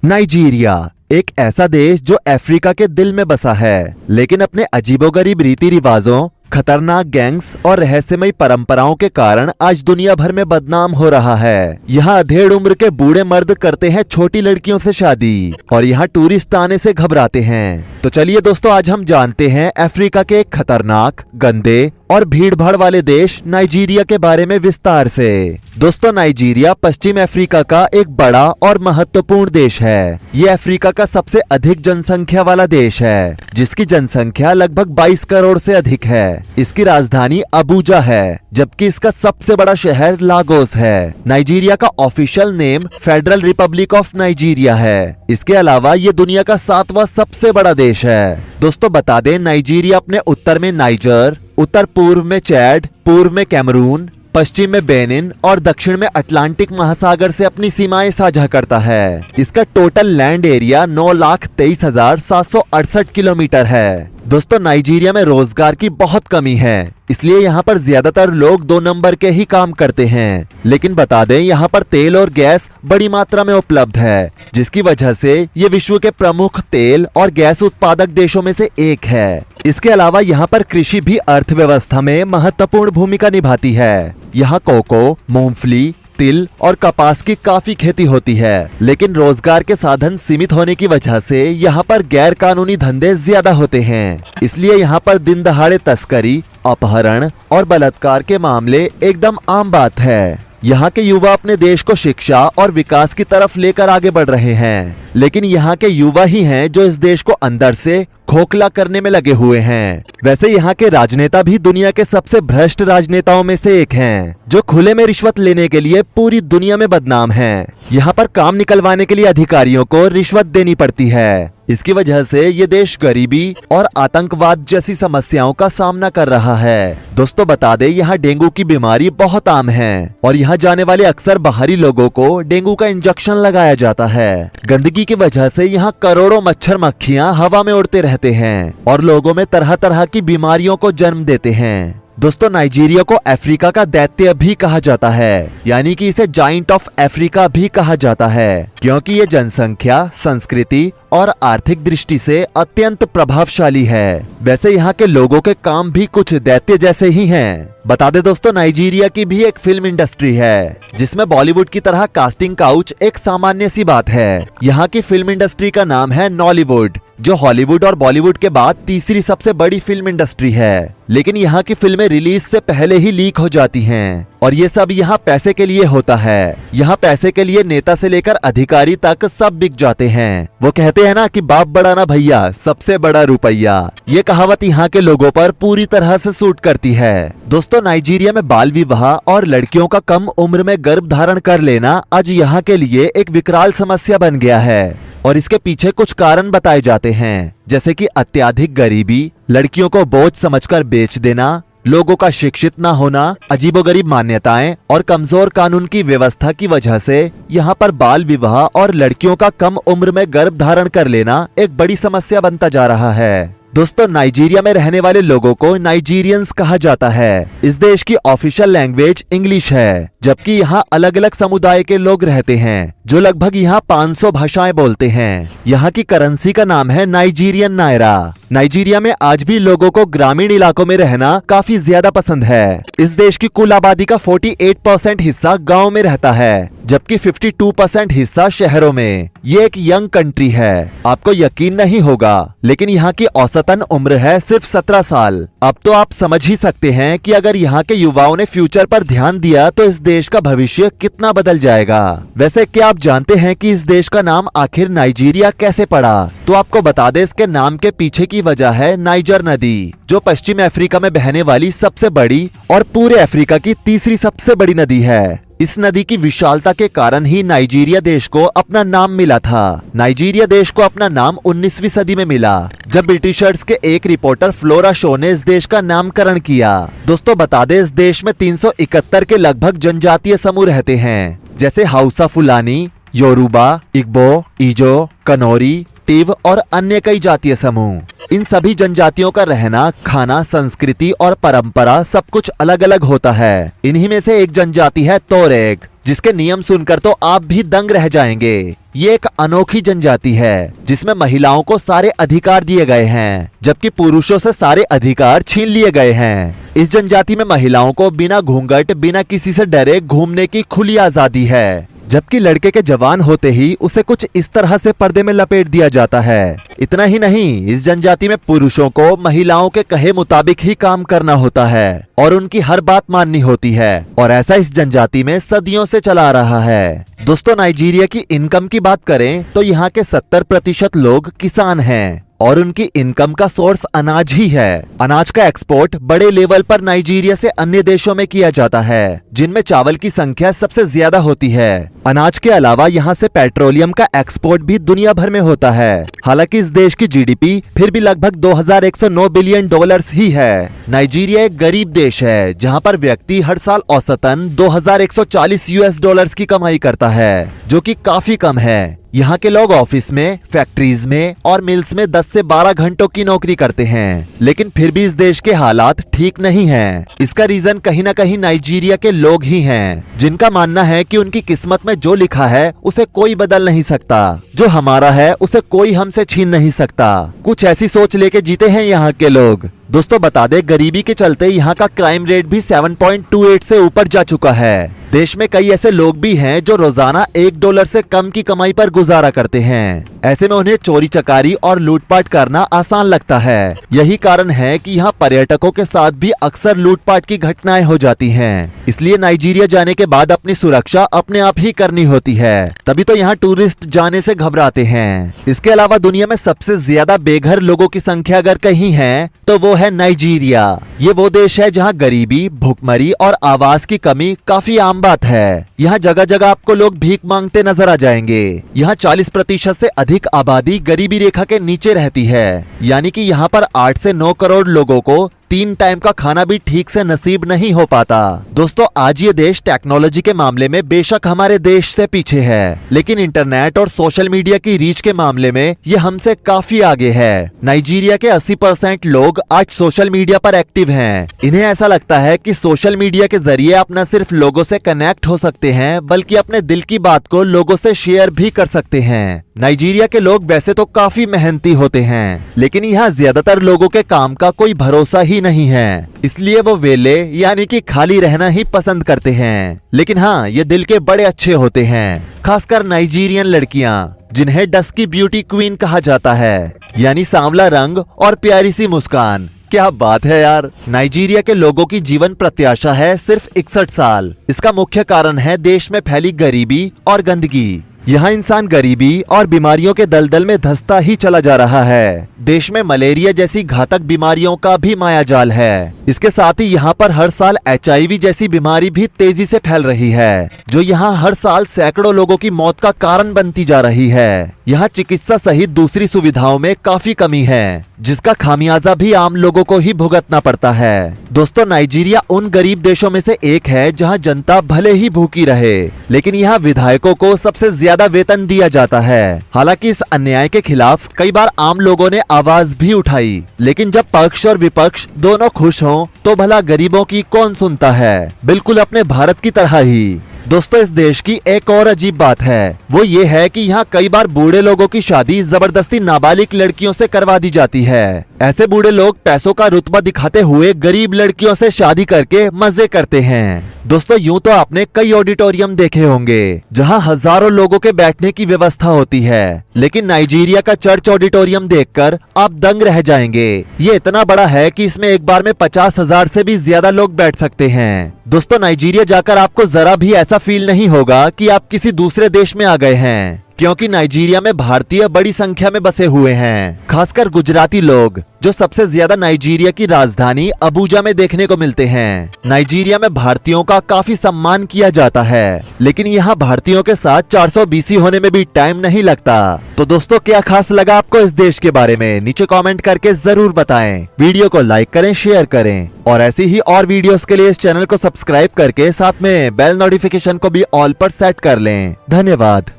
Nigeria एक ऐसा देश जो अफ्रीका के दिल में बसा है, लेकिन अपने अजीबोगरीब रीति रिवाजों, खतरनाक गैंग्स और रहस्यमयी परंपराओं के कारण आज दुनिया भर में बदनाम हो रहा है। यहाँ अधेड़ उम्र के बूढ़े मर्द करते हैं छोटी लड़कियों से शादी और यहाँ टूरिस्ट आने से घबराते हैं। तो चलिए दोस्तों, आज हम जानते हैं अफ्रीका के एक खतरनाक, गंदे और भीड़-भाड़ वाले देश नाइजीरिया के बारे में विस्तार से। दोस्तों, नाइजीरिया पश्चिम अफ्रीका का एक बड़ा और महत्वपूर्ण देश है। ये अफ्रीका का सबसे अधिक जनसंख्या वाला देश है, जिसकी जनसंख्या लगभग 22 करोड़ से अधिक है। इसकी राजधानी अबूजा है, जबकि इसका सबसे बड़ा शहर लागोस है। नाइजीरिया का official name federal Republic of Nigeria है। इसके अलावा ये दुनिया का 7वां सबसे बड़ा देश है। दोस्तों, बता दें, नाइजीरिया अपने उत्तर में नाइजर, उत्तर पूर्व में चैड, पूर्व में कैमरून, पश्चिम में बेनिन और दक्षिण में अटलांटिक महासागर से अपनी सीमाएं साझा करता है। इसका टोटल लैंड एरिया 9,23,768 किलोमीटर है। दोस्तों, नाइजीरिया में रोजगार की बहुत कमी है, इसलिए यहाँ पर ज्यादातर लोग 2 नंबर के ही काम करते हैं। लेकिन बता दें, यहाँ पर तेल और गैस बड़ी मात्रा में उपलब्ध है, जिसकी वजह से ये विश्व के प्रमुख तेल और गैस उत्पादक देशों में से एक है। इसके अलावा यहाँ पर कृषि भी अर्थव्यवस्था में महत्वपूर्ण भूमिका निभाती है। यहाँ कोको, मूंगफली, तिल और कपास की काफी खेती होती है, लेकिन रोजगार के साधन सीमित होने की वजह से यहाँ पर गैर कानूनी धंधे ज्यादा होते हैं। इसलिए यहाँ पर दिन दहाड़े तस्करी, अपहरण और बलात्कार के मामले एकदम आम बात है। यहाँ के युवा अपने देश को शिक्षा और विकास की तरफ लेकर आगे बढ़ रहे हैं, लेकिन यहाँ के युवा ही हैं जो इस देश को अंदर से खोखला करने में लगे हुए हैं। वैसे यहाँ के राजनेता भी दुनिया के सबसे भ्रष्ट राजनेताओं में से एक हैं, जो खुले में रिश्वत लेने के लिए पूरी दुनिया में बदनाम हैं। यहाँ पर काम निकलवाने के लिए अधिकारियों को रिश्वत देनी पड़ती है। इसकी वजह से ये देश गरीबी और आतंकवाद जैसी समस्याओं का सामना कर रहा है। दोस्तों, बता दें, यहाँ डेंगू की बीमारी बहुत आम है और यहाँ जाने वाले अक्सर बाहरी लोगों को डेंगू का इंजेक्शन लगाया जाता है। गंदगी की वजह से यहाँ करोड़ों मच्छर मक्खियाँ हवा में उड़ते रहते हैं और लोगों में तरह तरह की बीमारियों को जन्म देते हैं। दोस्तों, नाइजीरिया को अफ्रीका का दैत्य भी कहा जाता है, यानी कि इसे जाइंट ऑफ अफ्रीका भी कहा जाता है, क्योंकि ये जनसंख्या, संस्कृति और आर्थिक दृष्टि से अत्यंत प्रभावशाली है। वैसे यहाँ के लोगों के काम भी कुछ दैत्य जैसे ही हैं। बता दे दोस्तों, नाइजीरिया की भी एक फिल्म इंडस्ट्री है, जिसमें बॉलीवुड की तरह कास्टिंग काउच एक सामान्य सी बात है। यहाँ की फिल्म इंडस्ट्री का नाम है नॉलीवुड, जो हॉलीवुड और बॉलीवुड के बाद तीसरी सबसे बड़ी फिल्म इंडस्ट्री है। लेकिन यहाँ की फिल्में रिलीज से पहले ही लीक हो जाती हैं और ये सब यहाँ पैसे के लिए होता है। यहाँ पैसे के लिए नेता से लेकर अधिकारी तक सब बिक जाते हैं। वो कहते हैं ना कि बाप बड़ा ना भैया, सबसे बड़ा रुपया। ये कहावत यहाँ के लोगों पर पूरी तरह से सूट करती है। दोस्तों, नाइजीरिया में बाल विवाह और लड़कियों का कम उम्र में गर्भ धारण कर लेना आज यहाँ के लिए एक विकराल समस्या बन गया है और इसके पीछे कुछ कारण बताए जाते हैं, जैसे कि अत्यधिक गरीबी, लड़कियों को बोझ समझकर बेच देना, लोगों का शिक्षित न होना, अजीबोगरीब मान्यताएं और कमजोर कानून की व्यवस्था की वजह से यहाँ पर बाल विवाह और लड़कियों का कम उम्र में गर्भ धारण कर लेना एक बड़ी समस्या बनता जा रहा है। दोस्तों, नाइजीरिया में रहने वाले लोगों को नाइजीरियंस कहा जाता है। इस देश की ऑफिशियल लैंग्वेज इंग्लिश है, जबकि यहाँ अलग अलग समुदाय के लोग रहते हैं, जो लगभग यहाँ 500 भाषाएं बोलते हैं। यहाँ की करेंसी का नाम है नाइजीरियन नायरा। नाइजीरिया में आज भी लोगों को ग्रामीण इलाकों में रहना काफी ज्यादा पसंद है। इस देश की कुल आबादी का 48% हिस्सा गाँव में रहता है, जबकि 52% हिस्सा शहरों में। ये एक यंग कंट्री है, आपको यकीन नहीं होगा, लेकिन यहाँ की औसतन उम्र है सिर्फ 17 साल। अब तो आप समझ ही सकते हैं कि अगर यहाँ के युवाओं ने फ्यूचर पर ध्यान दिया तो इस देश का भविष्य कितना बदल जाएगा। वैसे क्या आप जानते हैं कि इस देश का नाम आखिर नाइजीरिया कैसे पड़ा? तो आपको बता दें, इसके नाम के पीछे की वजह है नाइजर नदी, जो पश्चिम अफ्रीका में बहने वाली सबसे बड़ी और पूरे अफ्रीका की तीसरी सबसे बड़ी नदी है। इस नदी की विशालता के कारण ही नाइजीरिया देश को अपना नाम मिला था। नाइजीरिया देश को अपना नाम 19वीं सदी में मिला, जब ब्रिटिशर्स के एक रिपोर्टर फ्लोरा शो ने इस देश का नामकरण किया। दोस्तों, बता दें, इस देश में 371 के लगभग जनजातीय समूह रहते हैं, जैसे हाउसा फुलानी, योरूबा, इग्बो, इजो, कनौरी, टिव और अन्य कई जातीय समूह। इन सभी जनजातियों का रहना, खाना, संस्कृति और परंपरा सब कुछ अलग अलग होता है। इन्हीं में से एक जनजाति है तोरेग, जिसके नियम सुनकर तो आप भी दंग रह जाएंगे। ये एक अनोखी जनजाति है जिसमें महिलाओं को सारे अधिकार दिए गए हैं, जबकि पुरुषों से सारे अधिकार छीन लिए गए हैं। इस जनजाति में महिलाओं को बिना घूंघट, बिना किसी से डरे घूमने की खुली आजादी है, जबकि लड़के के जवान होते ही उसे कुछ इस तरह से पर्दे में लपेट दिया जाता है। इतना ही नहीं, इस जनजाति में पुरुषों को महिलाओं के कहे मुताबिक ही काम करना होता है और उनकी हर बात माननी होती है, और ऐसा इस जनजाति में सदियों से चला आ रहा है। दोस्तों, नाइजीरिया की इनकम की बात करें तो यहाँ के 70% लोग किसान हैं और उनकी इनकम का सोर्स अनाज ही है। अनाज का एक्सपोर्ट बड़े लेवल पर नाइजीरिया से अन्य देशों में किया जाता है, जिनमें चावल की संख्या सबसे ज्यादा होती है। अनाज के अलावा यहाँ से पेट्रोलियम का एक्सपोर्ट भी दुनिया भर में होता है। हालांकि इस देश की जीडीपी फिर भी लगभग 2109 बिलियन डॉलर्स ही है। नाइजीरिया एक गरीब देश है जहाँ पर व्यक्ति हर साल औसतन 2140 यूएस डॉलर्स की कमाई करता है, जो कि काफी कम है। यहाँ के लोग ऑफिस में, फैक्ट्रीज में और मिल्स में 10 से 12 घंटों की नौकरी करते हैं, लेकिन फिर भी इस देश के हालात ठीक नहीं हैं। इसका रीजन कहीं ना कहीं नाइजीरिया के लोग ही हैं, जिनका मानना है कि उनकी किस्मत में जो लिखा है उसे कोई बदल नहीं सकता, जो हमारा है उसे कोई हमसे छीन नहीं सकता। कुछ ऐसी सोच लेके जीते हैं यहाँ के लोग। दोस्तों, बता दें, गरीबी के चलते यहाँ का क्राइम रेट भी 7.28 से ऊपर जा चुका है। देश में कई ऐसे लोग भी हैं जो रोजाना $1 से कम की कमाई पर गुजारा करते हैं। ऐसे में उन्हें चोरी चकारी और लूटपाट करना आसान लगता है। यही कारण है कि यहाँ पर्यटकों के साथ भी अक्सर लूटपाट की घटनाएं हो जाती हैं। इसलिए नाइजीरिया जाने के बाद अपनी सुरक्षा अपने आप ही करनी होती है, तभी तो यहाँ टूरिस्ट जाने से घबराते हैं। इसके अलावा दुनिया में सबसे ज्यादा बेघर लोगों की संख्या अगर कहीं है तो वो है नाइजीरिया। ये वो देश है जहाँ गरीबी, भूखमरी और आवास की कमी काफी आम बात है। यहाँ जगह जगह आपको लोग भीख मांगते नजर आ जाएंगे। यहाँ 40% से अधिक आबादी गरीबी रेखा के नीचे रहती है, यानी कि यहाँ पर 8 से 9 करोड़ लोगों को 3 टाइम का खाना भी ठीक से नसीब नहीं हो पाता। दोस्तों, आज ये देश टेक्नोलॉजी के मामले में बेशक हमारे देश से पीछे है, लेकिन इंटरनेट और सोशल मीडिया की रीच के मामले में ये हमसे काफी आगे है। नाइजीरिया के 80% लोग आज सोशल मीडिया पर एक्टिव हैं। इन्हें ऐसा लगता है कि सोशल मीडिया के जरिए आप न सिर्फ लोगों से कनेक्ट हो सकते हैं, बल्कि अपने दिल की बात को लोगों से शेयर भी कर सकते हैं। नाइजीरिया के लोग वैसे तो काफी मेहनती होते हैं, लेकिन यहाँ ज्यादातर लोगों के काम का कोई भरोसा ही नहीं है, इसलिए वो वेले यानी कि खाली रहना ही पसंद करते हैं। लेकिन हाँ, ये दिल के बड़े अच्छे होते हैं, खासकर नाइजीरियन लड़कियाँ, जिन्हें डस्की ब्यूटी क्वीन कहा जाता है, यानी सांवला रंग और प्यारी सी मुस्कान। क्या बात है यार। नाइजीरिया के लोगों की जीवन प्रत्याशा है सिर्फ 61 साल। इसका मुख्य कारण है देश में फैली गरीबी और गंदगी। यहाँ इंसान गरीबी और बीमारियों के दलदल में धंसता ही चला जा रहा है। देश में मलेरिया जैसी घातक बीमारियों का भी मायाजाल है। इसके साथ ही यहाँ पर हर साल HIV जैसी बीमारी भी तेजी से फैल रही है, जो यहाँ हर साल सैकड़ों लोगों की मौत का कारण बनती जा रही है। यहाँ चिकित्सा सहित दूसरी सुविधाओं में काफी कमी है, जिसका खामियाजा भी आम लोगों को ही भुगतना पड़ता है। दोस्तों, नाइजीरिया उन गरीब देशों में से एक है जहाँ जनता भले ही भूखी रहे, लेकिन यहाँ विधायकों को सबसे ज्यादा वेतन दिया जाता है। हालांकि इस अन्याय के खिलाफ कई बार आम लोगों ने आवाज भी उठाई, लेकिन जब पक्ष और विपक्ष दोनों खुश हों तो भला गरीबों की कौन सुनता है। बिल्कुल अपने भारत की तरह ही। दोस्तों, इस देश की एक और अजीब बात है, वो ये है कि यहाँ कई बार बूढ़े लोगों की शादी जबरदस्ती नाबालिग लड़कियों से करवा दी जाती है। ऐसे बूढ़े लोग पैसों का रुतबा दिखाते हुए गरीब लड़कियों से शादी करके मजे करते हैं। दोस्तों, यूं तो आपने कई ऑडिटोरियम देखे होंगे जहां हजारों लोगों के बैठने की व्यवस्था होती है, लेकिन नाइजीरिया का चर्च ऑडिटोरियम देखकर आप दंग रह जाएंगे। ये इतना बड़ा है कि इसमें एक बार में 50,000 से भी ज्यादा लोग बैठ सकते हैं। दोस्तों, नाइजीरिया जाकर आपको जरा भी ऐसा फील नहीं होगा कि आप किसी दूसरे देश में आ गए हैं, क्योंकि नाइजीरिया में भारतीय बड़ी संख्या में बसे हुए हैं, खासकर गुजराती लोग, जो सबसे ज्यादा नाइजीरिया की राजधानी अबुजा में देखने को मिलते हैं। नाइजीरिया में भारतीयों का काफी सम्मान किया जाता है, लेकिन यहाँ भारतीयों के साथ 400 BC होने में भी टाइम नहीं लगता। तो दोस्तों, क्या खास लगा आपको इस देश के बारे में? नीचे कमेंट करके जरूर बताएं। वीडियो को लाइक करें, शेयर करें, और ऐसी ही और वीडियोस के लिए इस चैनल को सब्सक्राइब करके साथ में बेल नोटिफिकेशन को भी ऑल पर सेट कर लें। धन्यवाद।